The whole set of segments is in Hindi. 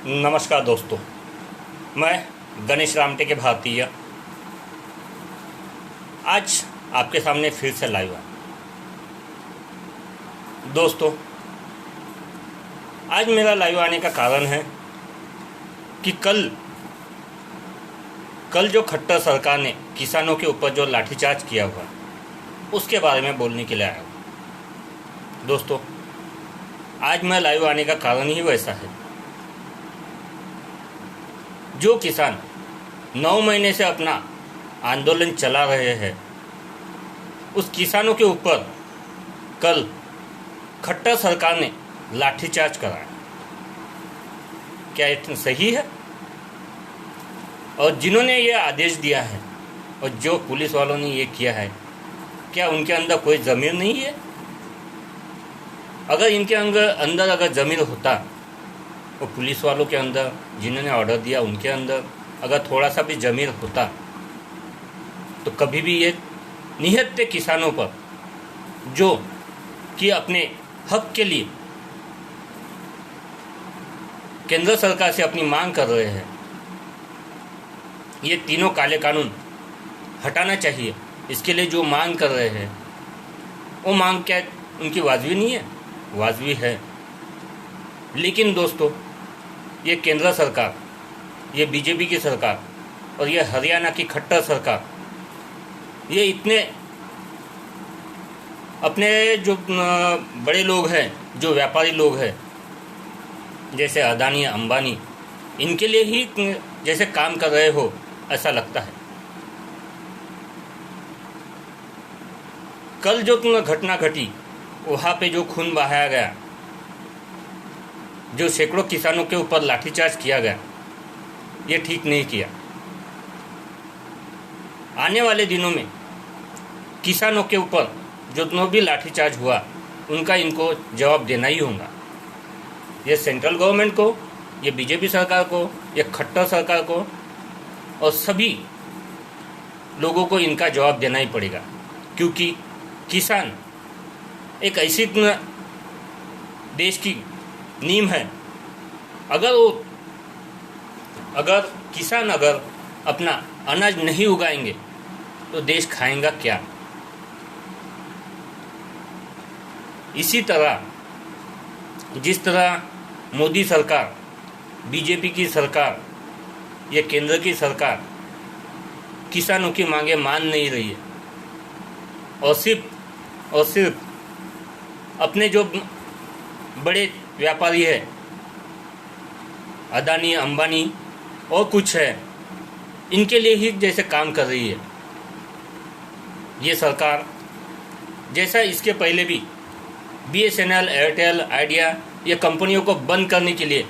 नमस्कार दोस्तों, मैं गणेश रामटे के भारतीय आज आपके सामने फिर से लाइव है। दोस्तों, आज मेरा लाइव आने का कारण है कि कल जो खट्टर सरकार ने किसानों के ऊपर जो लाठीचार्ज किया हुआ उसके बारे में बोलने के लिए आया हूँ। दोस्तों, आज मैं लाइव आने का कारण ही वैसा है। जो किसान 9 महीने से अपना आंदोलन चला रहे हैं, उस किसानों के ऊपर कल खट्टर सरकार ने लाठीचार्ज कराया। क्या इतना सही है? और जिन्होंने ये आदेश दिया है और जो पुलिस वालों ने ये किया है, क्या उनके अंदर कोई ज़मीर नहीं है? अगर इनके अंदर अगर ज़मीर होता, वो पुलिस वालों के अंदर, जिन्होंने ऑर्डर दिया उनके अंदर अगर थोड़ा सा भी ज़मीर होता, तो कभी भी ये निहत्थे किसानों पर जो कि अपने हक के लिए केंद्र सरकार से अपनी मांग कर रहे हैं, ये तीनों काले कानून हटाना चाहिए। इसके लिए जो मांग कर रहे हैं, वो मांग क्या उनकी वाजिबी नहीं है? वाजिबी है। लेकिन दोस्तों, ये केंद्र सरकार, ये बीजेपी की सरकार और ये हरियाणा की खट्टर सरकार, ये इतने अपने जो बड़े लोग हैं, जो व्यापारी लोग हैं, जैसे अदानी अंबानी, इनके लिए ही जैसे काम कर रहे हो ऐसा लगता है। कल जो घटना घटी, वहाँ पे जो खून बहाया गया, जो सैकड़ों किसानों के ऊपर लाठीचार्ज किया गया, ये ठीक नहीं किया। आने वाले दिनों में किसानों के ऊपर जो भी लाठीचार्ज हुआ, उनका इनको जवाब देना ही होगा। ये सेंट्रल गवर्नमेंट को, ये बीजेपी सरकार को, ये खट्टर सरकार को और सभी लोगों को इनका जवाब देना ही पड़ेगा। क्योंकि किसान एक ऐसी देश की नींव है। अगर किसान अपना अनाज नहीं उगाएंगे तो देश खाएगा क्या? इसी तरह जिस तरह मोदी सरकार, बीजेपी की सरकार, ये केंद्र की सरकार किसानों की मांगे मान नहीं रही है और सिर्फ अपने जो बड़े व्यापारी है, अदानी अंबानी और कुछ है, इनके लिए ही जैसे काम कर रही है ये सरकार। जैसा इसके पहले भी BSNL, एयरटेल, आइडिया, ये कंपनियों को बंद करने के लिए,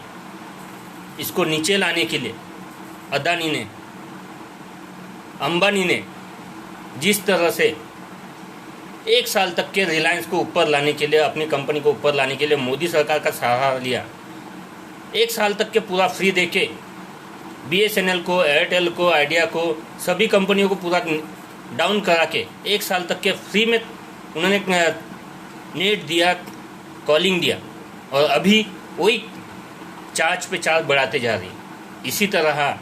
इसको नीचे लाने के लिए अदानी ने, अंबानी ने जिस तरह से 1 साल तक के रिलायंस को ऊपर लाने के लिए, अपनी कंपनी को ऊपर लाने के लिए मोदी सरकार का सहारा लिया, 1 साल तक के पूरा फ्री देके BSNL को, एयरटेल को, आइडिया को, सभी कंपनियों को पूरा डाउन करा के 1 साल तक के फ्री में उन्होंने नेट दिया, कॉलिंग दिया, और अभी वही चार्ज पे चार्ज बढ़ाते जा रही। इसी तरह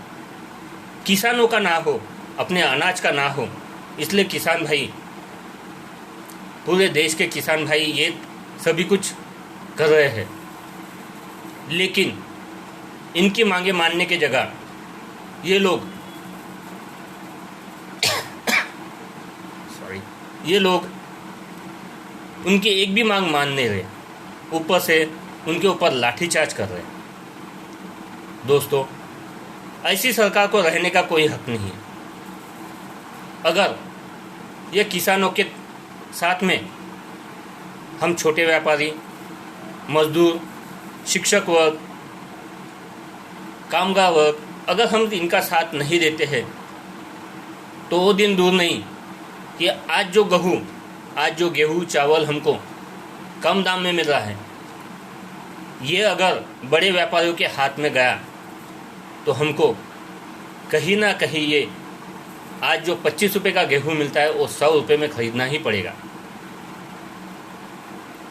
किसानों का ना हो, अपने अनाज का ना हो, इसलिए किसान भाई, पूरे देश के किसान भाई ये सभी कुछ कर रहे हैं। लेकिन इनकी मांगे मानने के जगह ये लोग उनकी एक भी मांग मान नहीं रहे, ऊपर से उनके ऊपर लाठीचार्ज कर रहे हैं। दोस्तों, ऐसी सरकार को रहने का कोई हक नहीं है। अगर ये किसानों के साथ में हम छोटे व्यापारी, मजदूर, शिक्षक वर्ग, कामगार वर्ग, अगर हम इनका साथ नहीं देते हैं, तो वो दिन दूर नहीं कि आज जो गेहूँ चावल हमको कम दाम में मिल रहा है, ये अगर बड़े व्यापारियों के हाथ में गया तो हमको कहीं ना कहीं ये आज जो 25 रुपये का गेहूँ मिलता है, वो 100 रुपये में खरीदना ही पड़ेगा।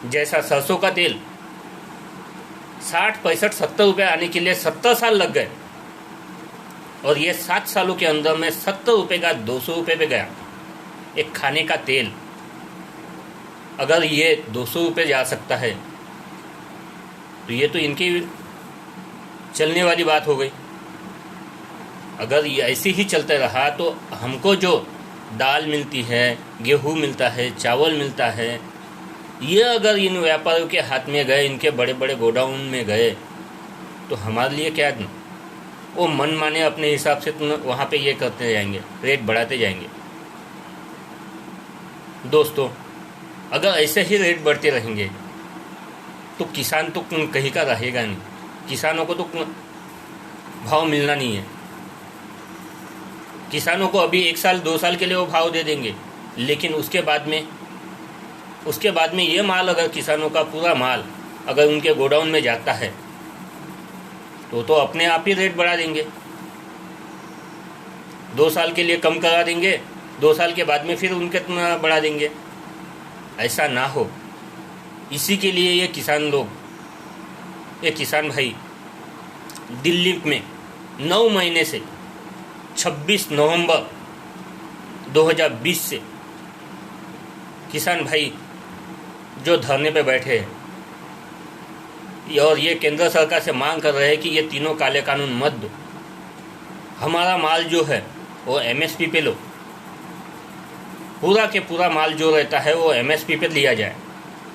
जैसा सरसों का तेल 60, 65, 70 रुपये आने के लिए 70 साल लग गए, और ये 7 सालों के अंदर में 70 रुपये का 200 रुपये पे गया। एक खाने का तेल अगर ये 200 रुपये जा सकता है तो ये तो इनकी चलने वाली बात हो गई। अगर ये ऐसे ही चलते रहा तो हमको जो दाल मिलती है, गेहूँ मिलता है, चावल मिलता है, ये अगर इन व्यापारियों के हाथ में गए, इनके बड़े बड़े गोडाउन में गए, तो हमारे लिए क्या, वो मन माने अपने हिसाब से तुम वहाँ पे ये करते जाएंगे, रेट बढ़ाते जाएंगे। दोस्तों, अगर ऐसे ही रेट बढ़ते रहेंगे तो किसान तो कहीं का रहेगा नहीं, किसानों को तो भाव मिलना नहीं है। किसानों को अभी 1 साल 2 साल के लिए वो भाव दे देंगे, लेकिन उसके बाद में ये माल, अगर किसानों का पूरा माल अगर उनके गोडाउन में जाता है तो अपने आप ही रेट बढ़ा देंगे। 2 साल के लिए कम करा देंगे, 2 साल के बाद में फिर उनके बढ़ा देंगे। ऐसा ना हो, इसी के लिए ये किसान भाई दिल्ली में 9 महीने से 26 नवंबर 2020 से किसान भाई जो धरने पे बैठे हैं, और ये केंद्र सरकार से मांग कर रहे हैं कि ये तीनों काले कानून मत दो, हमारा माल जो है वो एमएसपी पे लो, पूरा के पूरा माल जो रहता है वो एमएसपी पे लिया जाए।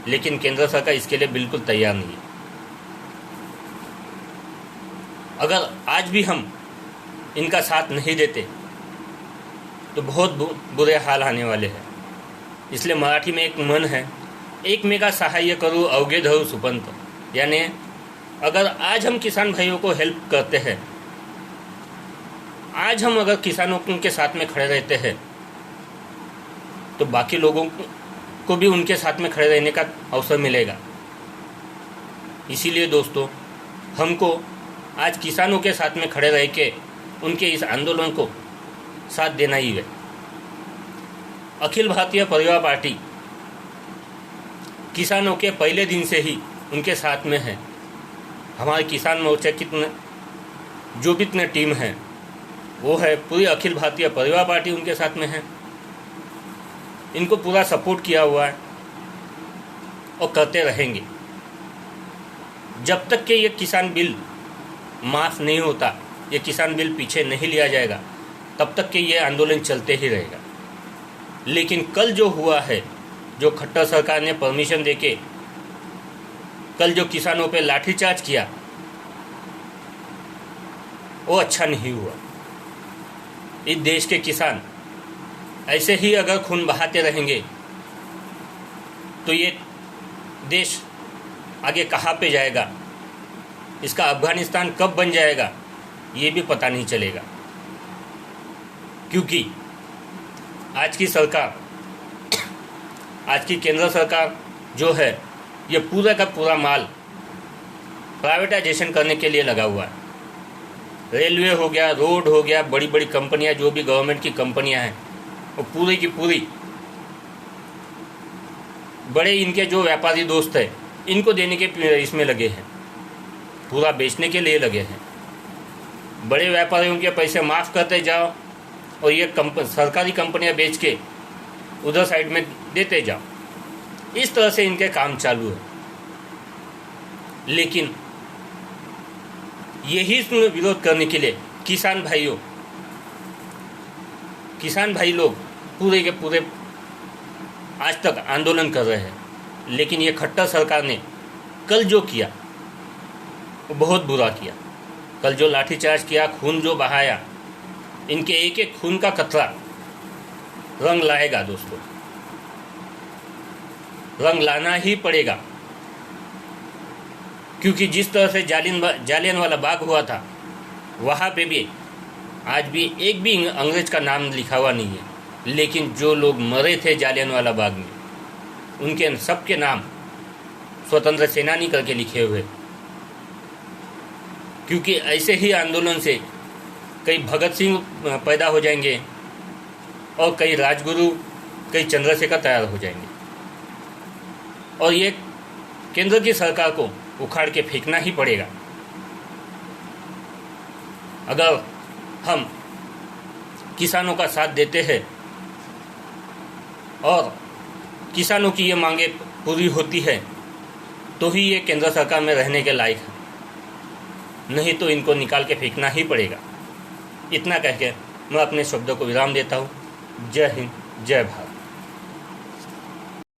लेकिन केंद्र सरकार इसके लिए बिल्कुल तैयार नहीं है। अगर आज भी हम इनका साथ नहीं देते तो बहुत बुरे हाल आने वाले हैं। इसलिए मराठी में एक मन है, एकमेका सहाय्य करू अवघे धरू सुपंत, यानी अगर आज हम किसान भाइयों को हेल्प करते हैं, आज हम अगर किसानों के साथ में खड़े रहते हैं, तो बाकी लोगों को भी उनके साथ में खड़े रहने का अवसर मिलेगा। इसीलिए दोस्तों, हमको आज किसानों के साथ में खड़े रह के उनके इस आंदोलन को साथ देना ही है। अखिल भारतीय परिवार पार्टी किसानों के पहले दिन से ही उनके साथ में है। हमारे किसान मोर्चा की जो भी इतने टीम है वो है, पूरी अखिल भारतीय परिवार पार्टी उनके साथ में है। इनको पूरा सपोर्ट किया हुआ है और करते रहेंगे जब तक कि ये किसान बिल माफ़ नहीं होता, ये किसान बिल पीछे नहीं लिया जाएगा, तब तक कि ये आंदोलन चलते ही रहेगा। लेकिन कल जो हुआ है, जो खट्टर सरकार ने परमिशन देके कल जो किसानों पे लाठीचार्ज किया, वो अच्छा नहीं हुआ। इस देश के किसान ऐसे ही अगर खून बहाते रहेंगे तो ये देश आगे कहाँ पे जाएगा, इसका अफगानिस्तान कब बन जाएगा ये भी पता नहीं चलेगा। क्योंकि आज की सरकार, आज की केंद्र सरकार जो है, ये पूरा का पूरा माल प्राइवेटाइजेशन करने के लिए लगा हुआ है। रेलवे हो गया, रोड हो गया, बड़ी बड़ी कंपनियां, जो भी गवर्नमेंट की कंपनियां हैं, वो पूरी की पूरी बड़े इनके जो व्यापारी दोस्त हैं, इनको देने के इसमें लगे हैं, पूरा बेचने के लिए लगे हैं। बड़े व्यापारियों के पैसे माफ़ करते जाओ और ये सरकारी कंपनियां बेच के उधर साइड में देते जाओ। इस तरह से इनके काम चालू है। लेकिन यही विरोध करने के लिए किसान भाई लोग पूरे के पूरे आज तक आंदोलन कर रहे हैं। लेकिन ये खट्टर सरकार ने कल जो किया वो बहुत बुरा किया। कल जो लाठीचार्ज किया, खून जो बहाया, इनके एक एक खून का कतरा रंग लाएगा दोस्तों, रंग लाना ही पड़ेगा। क्योंकि जिस तरह से जालियनवाला बाग हुआ था, वहाँ पे भी आज भी एक भी अंग्रेज का नाम लिखा हुआ नहीं है। लेकिन जो लोग मरे थे जालियनवाला बाग में, उनके सबके नाम स्वतंत्र सेनानी करके लिखे हुए। क्योंकि ऐसे ही आंदोलन से कई भगत सिंह पैदा हो जाएंगे और कई राजगुरु, कई चंद्रशेखर तैयार हो जाएंगे। और ये केंद्र की सरकार को उखाड़ के फेंकना ही पड़ेगा। अगर हम किसानों का साथ देते हैं और किसानों की ये मांगे पूरी होती है तो ही ये केंद्र सरकार में रहने के लायक है, नहीं तो इनको निकाल के फेंकना ही पड़ेगा। इतना कह के मैं अपने शब्दों को विराम देता हूँ। जय हिंद, जय भारत।